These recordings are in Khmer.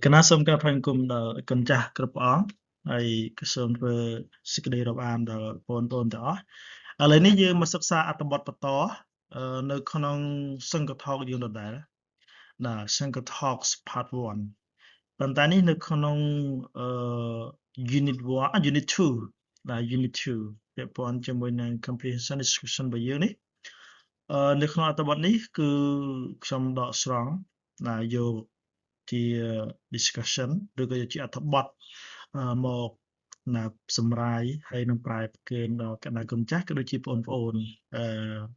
គណៈសូមការថ្លែងគុំដល់គុណចាស់គ្រប់ព្រះអង្គហើយក៏សូមធ្វើសេចក្តីរាប់អានដល់បងប្អូនទាំងអស់ឥឡូវនេះយើងមកសិក្សាអត្ថបទបន្តនៅក្នុងសង្កថោកយើងដដែលណាសង្កថោក part 1ប៉ុន្តែនេះនៅក្នុងunit 1 unit 2ណា unit 2ពាក់ព័ន្ធជាមួយនឹង comprehension discussion របស់យើងនេះនៅក្នុងអត្ថបទនេះគឺខ្ញុំដកស្រង់ណាយកជា discussion ឬក៏ជាអត្ថបទមកណាសម្រាយហើយនឹងប្រែប្រគេនដល់គណៈគុណចាស់ក៏ដូចជាបងប្អូន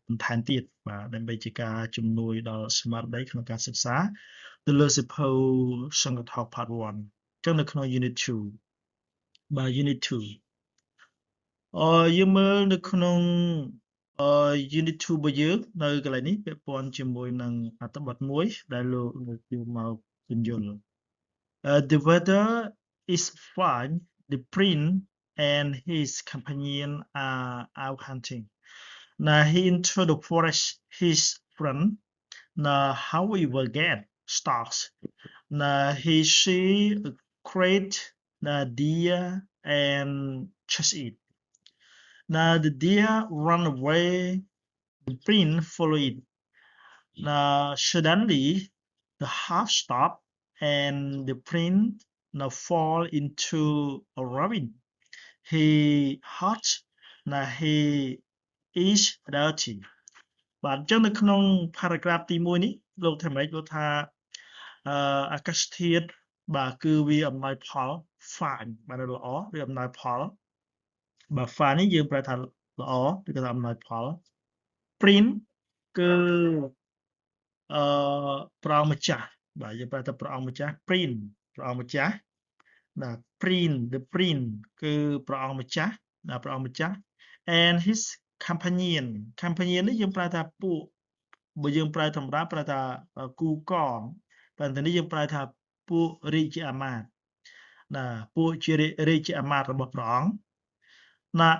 បន្ថែមទៀតបាទដើម្បីជាការជំនួយដល់ស្មារតីក្នុងការសិក្សាទៅលើសិភៅសង្កថោក part 1អញ្ចឹងនៅក្នុង unit 2បាទ unit 2យើងមើលនៅក្នុងunit 2របស់យើងនៅកន្លែងនេះពាក់ព័ន្ធជាមួយនឹងអត្ថបទមួយដែលលោកយកមកពន្យល់The weather is fine. The prince and his companion are out hunting. Now he entered the forest. His friend, now however get stalks. Now he see a great deer and chase it. Now the deer run away. The prince follow it. Now suddenly the half stop and the prince now fall into a ravine. He hot now he is dirty បាទអញ្ចឹងនៅក្នុង paragraph ទី1នេះលោកថាម៉េចលោកថាអាកាសធាតុបាទគឺវាអំណោយផល fine បាទល្អវាអំណោយផលបាទ fine នេះយើងប្រែថាល្អឬក៏ថាអំណោយផល prince គឺព្រះអង្គម្ចាស់បាទយើងប្រែថាព្រះអង្គម្ចាស់ prince ព្រះអង្គម្ចាស់ណា prince the prince គឺព្រះអង្គម្ចាស់ណាព្រះអង្គម្ចាស់ and his companion នេះយើងប្រែថាពួកបើយើងប្រែធម្មតាប្រែថាគូកងប៉ុន្តែនេះយើងប្រែថាពួករាជអាមាត្យណាពួកជារាជអាមាត្យរបស់ព្រះអង្គណា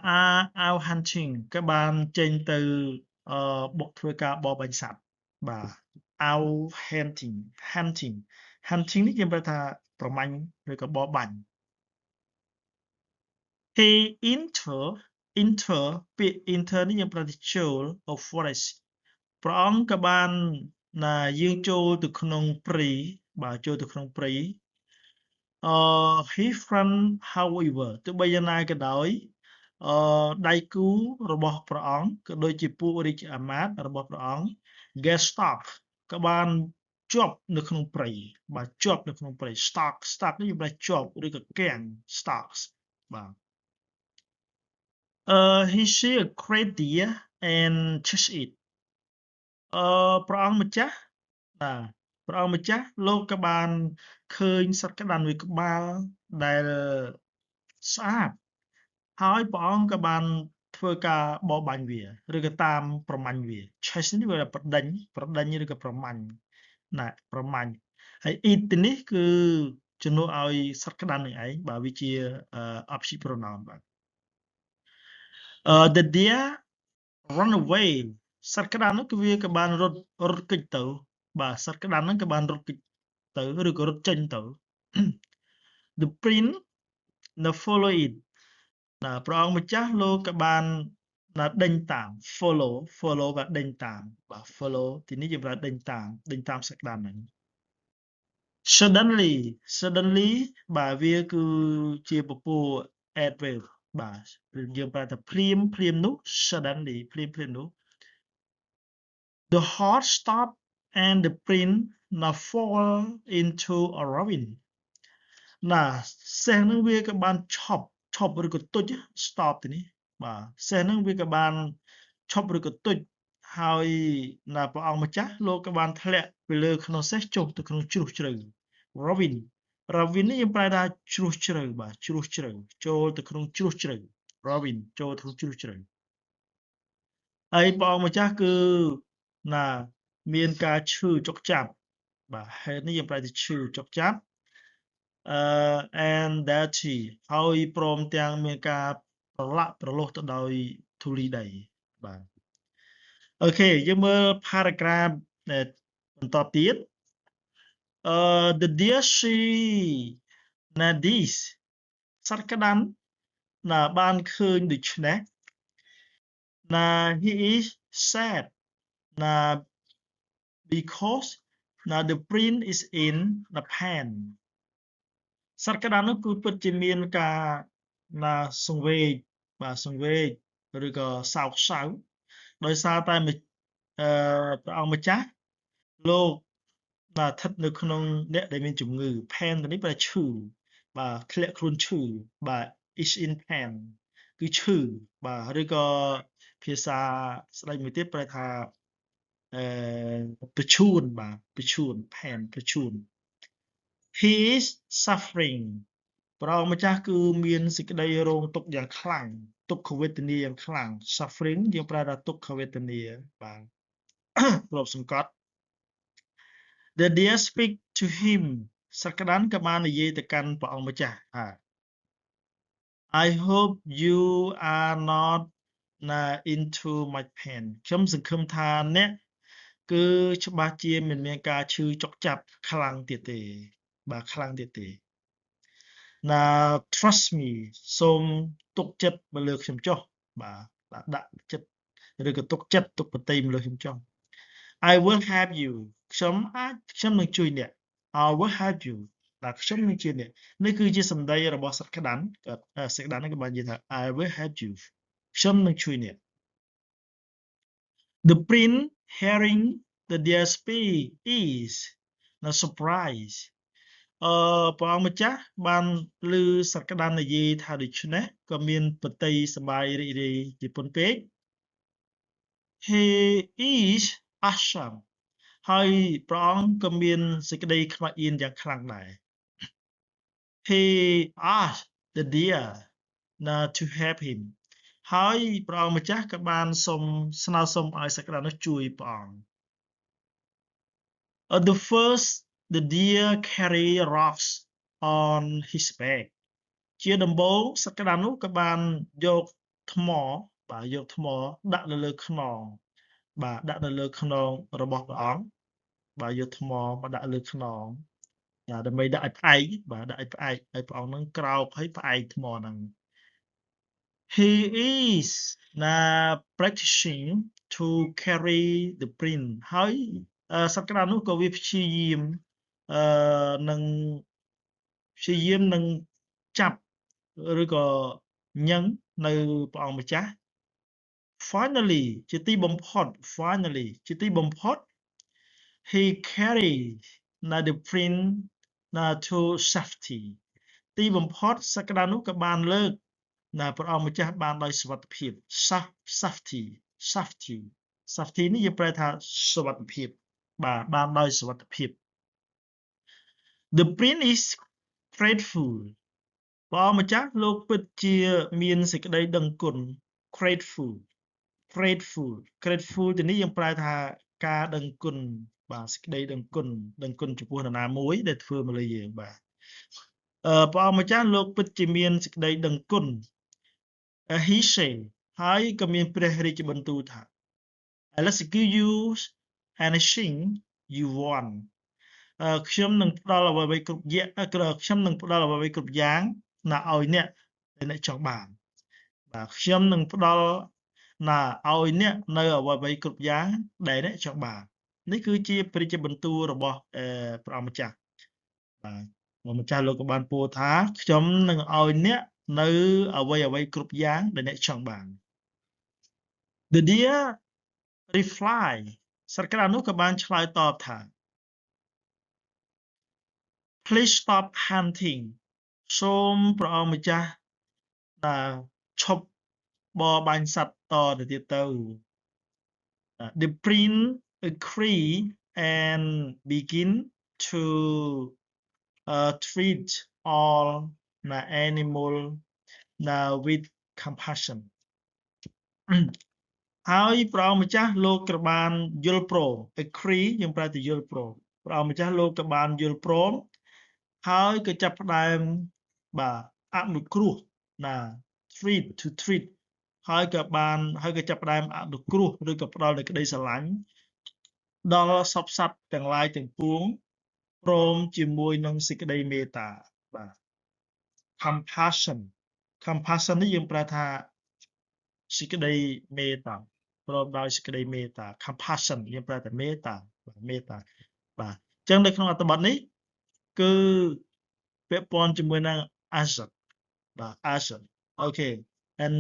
out hunting ក៏បានចេញទៅបុកធ្វើការបរបាញ់សត្វបាទ out hunting នេះយើងប្រែថាប្រមាញ់ឬក៏បរបាញ់ he enter ពាក្យ enter នេះយើងប្រែថាចូល of forest ព្រះអង្គក៏បានណាយើងចូលទៅក្នុងព្រៃបាទចូលទៅក្នុងព្រៃhe friend however ទោះបីយ៉ាងណាក៏ដោយដៃគូរបស់ព្រះអង្គក៏ដូចជាពួករាជអាមាត្យរបស់ព្រះអង្គ get stuck ក៏បានជាប់នៅក្នុងព្រៃបាទជាប់នៅក្នុងព្រៃ stuck នេះយើងប្រែជាប់ឬក៏គាំង stuck បាទ he see a great deer and chase it ព្រះអង្គម្ចាស់បាទព្រះអង្គម្ចាស់លោកក៏បានឃើញសត្វក្តាន់មួយក្បាលដែលស្អាតហើយព្រះអង្គក៏បានធ្វើការបរបាញ់វាឬក៏តាមប្រមាញ់វា chase នេះវាប្រដេញឬក៏ប្រមាញ់ណាប្រមាញ់ហើយ eat នេះគឺជំនួសឲ្យសត្វក្តាន់នឹងឯងបាទវាជា object pronoun បាទthe deer run away សត្វក្តាន់នោះគឺវាក៏បានរត់គេចទៅបាទសត្វក្តាន់ហ្នឹងក៏បានរត់គេចទៅឬក៏រត់ចេញទៅ the prince now follow it ណាព្រះអង្គម្ចាស់លោកក៏បានណាដេញតាម follow បាទដេញតាមបាទ follow ទីនេះយើងប្រើដេញតាមសក្តានហ្នឹង suddenly បាទវាគឺជាពពោះ adverb បាទយើងប្រើថាភ្លាមនោះ suddenly ភ្លាមនោះ the horse stop and the prince now fall into a ravine ណាសេះហ្នឹងវាក៏បានឈប់ឬក៏ទុច stop ទីនេះបាទសេះហ្នឹងវាក៏បានឈប់ឬក៏ទុចហើយណាព្រះអង្គម្ចាស់លោកក៏បានធ្លាក់ពីលើក្នុងសេះចុះទៅក្នុងជ្រោះជ្រៅ ravine នេះយើងប្រែថាជ្រោះជ្រៅបាទជ្រោះជ្រៅចូលទៅក្នុងជ្រោះជ្រៅ ravine ចូលទៅក្នុងជ្រោះជ្រៅហើយព្រះអង្គម្ចាស់គឺណាមានការឈឺចុកចាប់បាទហេតុនេះយើងប្រែថាឈឺចុកចាប់and dirty ហើយព្រមទាំងមានការប្រឡាក់ប្រលោះទៅដោយធូលីដីបាទអូខេយើងមើល paragraph បន្តទៀត the deer she ណា this សត្វក្តាន់ណាបានឃើញដូច្នេះណា he is sad ណា because ណា the print is in the pan សត្វក្តាន់នោះគឺពិតជាមានការណាសង្វេគបាទសង្វេគឬក៏សោកសៅដោយសារតែព្រះអង្គម្ចាស់លោកបាទស្ថិតនៅក្នុងអ្នកដែលមានជំងឺ pain នេះប្រែឈឺបាទធ្លាក់ខ្លួនឈឺបាទ is in pain គឺឈឺបាទឬក៏ភាសាស្ដីមួយទៀតប្រែថាប្រឈួនបាទប្រឈួន pain ប្រឈួន he is suffering ព្រះអង្គម្ចាស់គឺមានសេចក្តីរងទុក្ខយ៉ាងខ្លាំងទុក្ខវេទនាយ៉ាងខ្លាំង suffering យើងប្រែថាទុក្ខវេទនាបាទ គ្របសង្កត់ The deer speak to him សត្វក្តាន់ក៏បាននិយាយទៅកាន់ព្រះអង្គម្ចាស់ថា I hope you are not into my pain ខ្ញុំសង្ឃឹមថាអ្នកគឺច្បាស់ជាមិនមានការឈឺចុកចាប់ខ្លាំងទៀតទេបាទខ្លាំងទៀតទេណា trust me សូមទុកចិត្តមកលើខ្ញុំចុះបាទដាក់ចិត្តឬក៏ទុកចិត្តទុកប្រតិមកលើខ្ញុំចុះ I will help you ខ្ញុំនឹងជួយអ្នក I will help you បាទខ្ញុំនឹងជួយអ្នកនេះគឺជាសម្ដីរបស់សត្វក្តាន់សត្វក្តាន់នេះក៏បាននិយាយថា I will help you ខ្ញុំនឹងជួយអ្នក The prince hearing the deer speak is not surprise ព្រះអង្គម្ចាស់បានឮសត្វក្តាន់និយាយថាដូច្នេះក៏មានប្រតិសប្បាយរីករាយជាពន់ពេក He is awesome ហើយព្រះអង្គក៏មានសេចក្តីខ្មាស់អៀនយ៉ាងខ្លាំងដែរ He asked the deer to help him ហើយព្រះអង្គម្ចាស់ក៏បានស្នើសុំឲ្យសត្វក្តាន់នោះជួយព្រះអង្គ The first the deer carry rocks on his back ជាដំបូងសត្វក្តាន់នោះក៏បានយកថ្មបាទយកថ្មដាក់នៅលើខ្នងបាទដាក់នៅលើខ្នងរបស់ព្រះអង្គបាទយកថ្មមកដាក់លើខ្នងដើម្បីដាក់ឲ្យផ្អែកបាទដាក់ឲ្យផ្អែកហើយព្រះអង្គនឹងក្រោកឲ្យផ្អែកថ្មហ្នឹង He is practicing to carry the print ហើយសត្វក្តាន់នោះក៏វាព្យាយាមនឹងចាប់ឬក៏ញឹងនៅព្រះអង្គម្ចាស់ Finally ជាទីបំផុត he carried the print to safety ទីបំផុតសក្តានុក៏បានលើកព្រះអង្គម្ចាស់បានដោយសុវត្ថិភាព safety នេះយើងប្រែថាសុវត្ថិភាពបាទបានដោយសុវត្ថិភាព The print is grateful ព្រះអង្គម្ចាស់លោកពិតជាមានសេចក្តីដឹងគុណ grateful ទីនេះយើងប្រែថាការដឹងគុណបាទសេចក្តីដឹងគុណចំពោះនរណាមួយដែលធ្វើមកលើយើងបាទព្រះអង្គម្ចាស់លោកពិតជាមានសេចក្តីដឹងគុណ He say ហើយក៏មានព្រះរាជបន្ទូលថា Let's give you anything you want ខ្ញុំនឹងផ្ដល់អ្វីៗគ្រប់យ៉ាងណាឲ្យអ្នកដែលអ្នកចង់បានបាទខ្ញុំនឹងផ្ដល់ឲ្យអ្នកនៅអ្វីៗគ្រប់យ៉ាងដែលអ្នកចង់បាននេះគឺជាព្រះរាជបន្ទូលរបស់ព្រះអង្គម្ចាស់បាទព្រះម្ចាស់លោកក៏បានពោលថាខ្ញុំនឹងឲ្យអ្នកនៅអ្វីៗគ្រប់យ៉ាងដែលអ្នកចង់បាន The deer reply សត្វក្តាន់នោះក៏បានឆ្លើយតបថា Please stop hunting សូមព្រះអង្គម្ចាស់ឈប់បរបាញ់សត្វតទៅទៀតទៅ The prince agree and begin to treat all the animal with compassion ហើយព្រះអង្គម្ចាស់លោកក៏បានយល់ព្រម agree យើងប្រែទៅយល់ព្រមព្រះអង្គម្ចាស់លោកក៏បានយល់ព្រមហើយក៏ចាប់ផ្ដើមបាទអនុគ្រោះtreat ហើយក៏ចាប់ផ្ដើមអនុគ្រោះឬក៏ផ្ដល់នូវក្តីស្រឡាញ់ដល់សពសត្វទាំងឡាយទាំងពួង ព្រមជាមួយនឹងសេចក្តីមេត្តាបាទ compassion នេះយើងប្រើថាសេចក្តីមេត្តាព្រមដោយសេចក្តីមេត្តា compassion យើងប្រើតែមេត្តាបាទមេត្តាបាទអញ្ចឹងនៅក្នុងអត្ថបទនេះគឺពាក់ព័ន្ធជាមួយនឹង asset បាទ asset okay and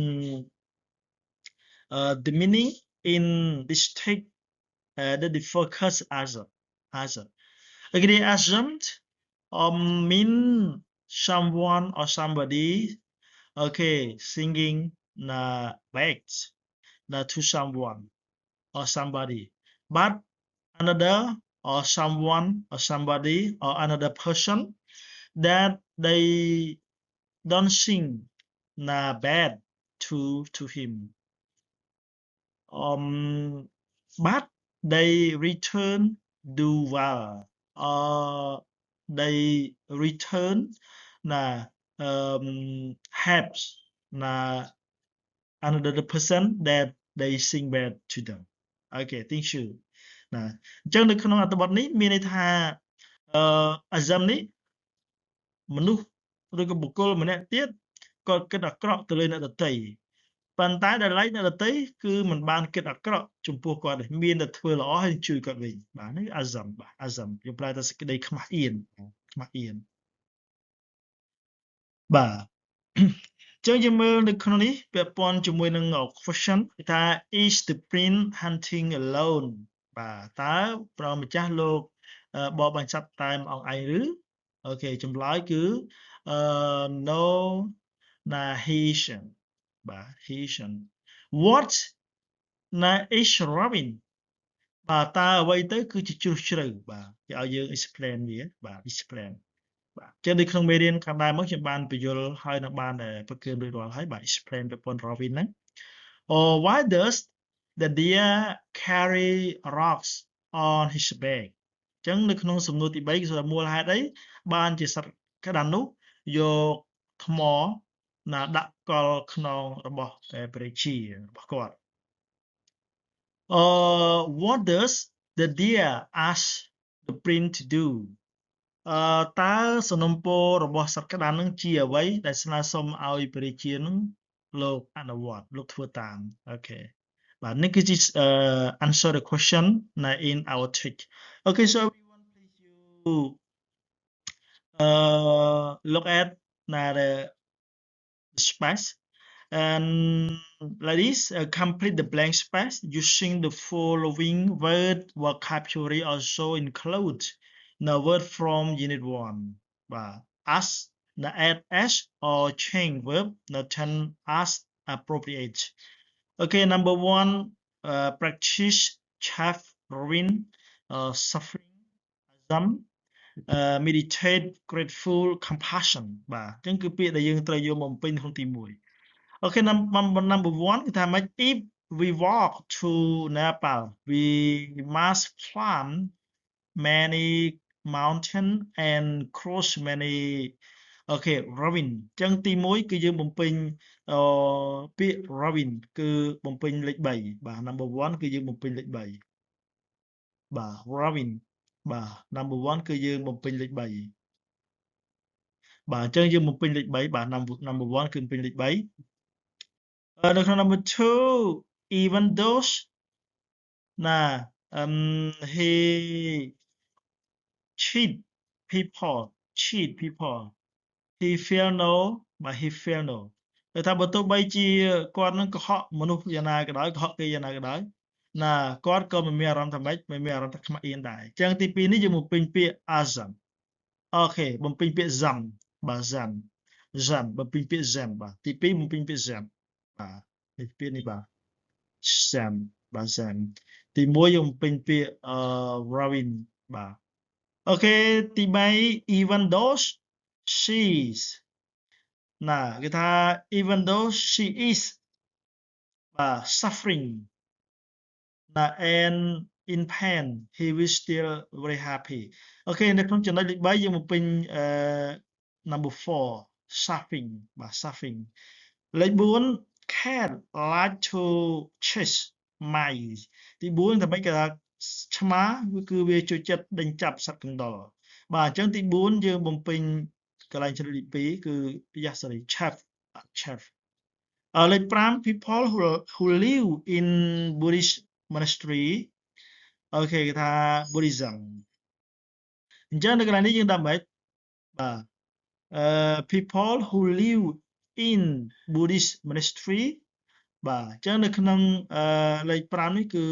the meaning in this text the focus asset okay the assumed mean someone or somebody okay singing back to someone or somebody but another or someone or somebody or another person that they don't sing bad to him but they return do well they return helps another person that they sing bad to them okay thank you ណាអញ្ចឹងនៅក្នុងអត្ថបទនេះមានន័យថាassume នេះមនុស្សឬក៏បុគ្គលម្នាក់ទៀតគាត់គិតអាក្រក់ទៅលើអ្នកដទៃប៉ុន្តែដែលឡែកអ្នកដទៃគឺមិនបានគិតអាក្រក់ចំពោះគាត់ទេមានតែធ្វើល្អហើយជួយគាត់វិញបាទនេះ assume បាទ assume យើងប្រើតែសេចក្តីខ្មាស់អៀនបាទអញ្ចឹងយើងមើលនៅក្នុងនេះពាក់ព័ន្ធជាមួយនឹង question គេថា is the prince hunting alone បាទតើព្រះម្ចាស់លោកបរបាញ់សត្វតែម្អង្គឯងឬអូខេចម្លើយគឺ no he isn't បាទ he isn't what is Robin បាទតើអ្វីទៅគឺជាជ្រុះជ្រៅបាទគេឲ្យយើង explain វាបាទ explain បាទចឹងនៅក្នុងមេរៀនខាងដើមមកខ្ញុំបានបញ្យល់ហើយនឹងបានប្រគិនរួចរាល់ហើយបាទ explain ប្រព័ន្ធ Robin ហ្នឹង or why does the deer carry rocks on his back ចឹងនៅក្នុងសំណួរទី3គឺមូលហេតុអីបានជាសត្វក្តាន់នោះយកថ្មដាក់កល់ខ្នងរបស់ព្រះជារបស់គាត់ what does the deer ask the prince to do តើសំណុំពររបស់សត្វក្តាន់នឹងជាអ្វីដែលស្នើសុំឲ្យព្រះជានឹងលោកអនុវត្តលោកធ្វើតាមអូខេបាទនេះគឺជា answer the question in our text okay so everyone please you look at the space and like this complete the blank space using the following word vocabulary also include the word from unit 1 បាទ as the add as or change verb the turn as appropriate okay number 1 practice chef Robin suffering assume meditate grateful compassion បាទអញ្ចឹងគឺពាក្យដែលយើងត្រូវយកមកបំពេញក្នុងទី1 okay number 1 គឺថាម៉េច if we walk to Nepal we must climb many mountain and cross many okay Robin អញ្ចឹងទី1គឺយើងបំពេញពាក្យ Robin គឺបំពេញលេខ3បាទ number 1គឺយើងបំពេញលេខ3បាទ Robin បាទ number 1គឺយើងបំពេញលេខ3បាទអញ្ចឹងយើងបំពេញលេខ3បាទ number 1គឺបំពេញលេខ3នៅក្នុង number 2 even though he cheat people he fail no បាទ he fail no គឺថាបើទោះបីជាគាត់នឹងកុហកមនុស្សយ៉ាងណាក៏ដោយកុហកគេយ៉ាងណាក៏ដោយគាត់ក៏មិនមានអារម្មណ៍ថាម៉េចមិនមានអារម្មណ៍ថាខ្មាស់អៀនដែរអញ្ចឹងទី2នេះយើងបំពេញពាក្យ assume អូខេបំពេញពាក្យ zam បាទ zam បំពេញពាក្យ zam បាទទី2បំពេញពាក្យ zam បាទពាក្យនេះបាទ zam បាទ zam ទី1យើងបំពេញពាក្យRobin បាទអូខេទី3 even though she's គេថា even though she is suffering and in pain he will still very happy អូខេនៅក្នុងចំណុចលេខ3យើងបំពេញnumber 4 suffering បាទ suffering លេខ4 cat like to chase mice ទី4តែមិនគេថាឆ្មាគឺវាចូលចិត្តដេញចាប់សត្វកណ្ដុរ បាទអញ្ចឹងទី4យើងបំពេញកន្លែងជ្រើសទី2គឺ yes sorry chef chef លេខ5 people who live in Buddhist monastery អូខេគេថា Buddhism អញ្ចឹងនៅកន្លែងនេះយើងដាក់ម៉េចបាទpeople who live in Buddhist monastery បាទអញ្ចឹងនៅក្នុងលេខ5នេះគឺ